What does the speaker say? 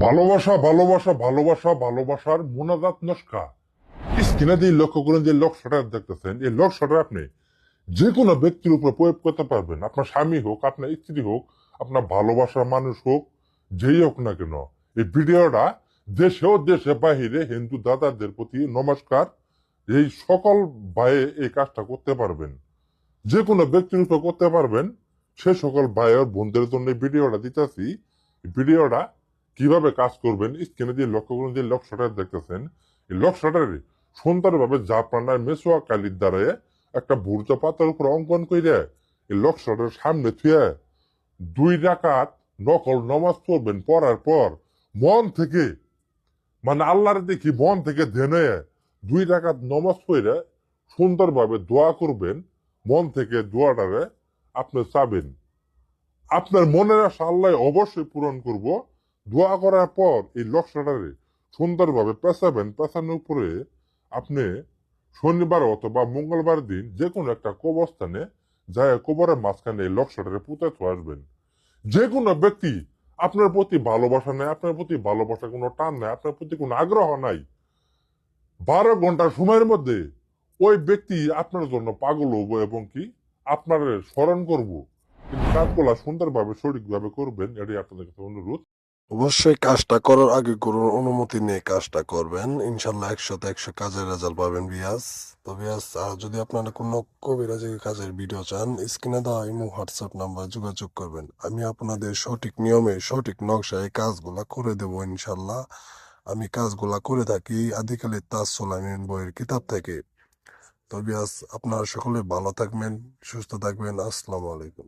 ভালোবাসা ভালোবাসা ভালোবাসা ভালোবাসার মোনাজাত নস্কা স্ক্রিনে দিয়ে লক্ষ্য করেন যে লক্ষ্যটা দেখতেছেন এই লক্ষ্যটা আপনি যে কোনো ব্যক্তির উপর প্রয়োগ করতে পারবেন। আপনার স্বামী হোক, আপনার স্ত্রী হোক, আপনার ভালোবাসার মানুষ হোক, যেই হোক না কেন। এই ভিডিওটা দেশে ও দেশে বাহিরে হিন্দু দাদাদের প্রতি নমস্কার। এই সকল ভাইয়ে এই কাজটা করতে পারবেন, যে কোনো ব্যক্তির উপর করতে পারবেন। সে সকল ভাইয়ের বোনদের জন্য এই ভিডিওটা দিতেছি। ভিডিওটা কিভাবে কাজ করবেন স্ক্রিনে দিয়ে লক্ষ্য করুন যে লক্ষ্যটা দেখতেছেন। এই লক্ষ্যটারে সুন্দরভাবে জাপানার মেসোয়া কালির দ্বারা একটা ভুর্জ পাতার উপর অঙ্কন করে এই লক্ষ্যটার সামনে থুয়ে 2 রাকাত নকল নমাজ পড়বেন। পড়ার পর মন থেকে, মানে আল্লাহরে দেখি মন থেকে ধ্যানে 2 রাকাত নমাজ পড়ে সুন্দরভাবে দোয়া করবেন। মন থেকে দোয়াটারে আপনি চাবেন, আপনার মনের আশা আল্লাহ অবশ্যই পূরণ করব। দোয়া করার পর এই লক্ষ্যটারে সুন্দরভাবে পেঁচাবেন। পেঁচানোর উপরে আপনি শনিবার অথবা মঙ্গলবার দিন যে কোনো একটা কবরস্থানে যায় কবরের মাঝখানে এই লক্ষ্যটারে পুঁতে আসবেন। যে কোনো ব্যক্তি আপনার প্রতি ভালোবাসা নেই, আপনার প্রতি ভালোবাসা কোনো টান নাই, আপনার প্রতি কোনো আগ্রহ নাই, 12 ঘন্টার সময়ের মধ্যে ওই ব্যক্তি আপনার জন্য পাগল হবো এবং কি আপনার স্মরণ করব। কিন্তু কাজগুলা সুন্দরভাবে সঠিকভাবে করবেন, এটাই আপনাদের কাছে অনুরোধ। অবশ্যই কাজটা করার আগে গুরুর অনুমতি নিয়ে কাজটা করবেন। ইনশাল্লাহ 100-100 কাজের রেজাল্ট পাবেন বিয়াস। তো বিয়াস, আর যদি আপনারা কোনো কবিরাজি কাজের ভিডিও চান, স্ক্রিনে দেওয়া ইমো হোয়াটসঅ্যাপ নাম্বার যোগাযোগ করবেন। আমি আপনাদের সঠিক নিয়মে সঠিক নকশায় কাজগুলা করে দেবো ইনশাল্লাহ। আমি কাজগুলা করে থাকি আদিকালের তাজ সোলাইমান বইয়ের কিতাব থেকে। তো বিয়াস, আপনারা সকলে ভালো থাকবেন, সুস্থ থাকবেন। আসসালামু আলাইকুম।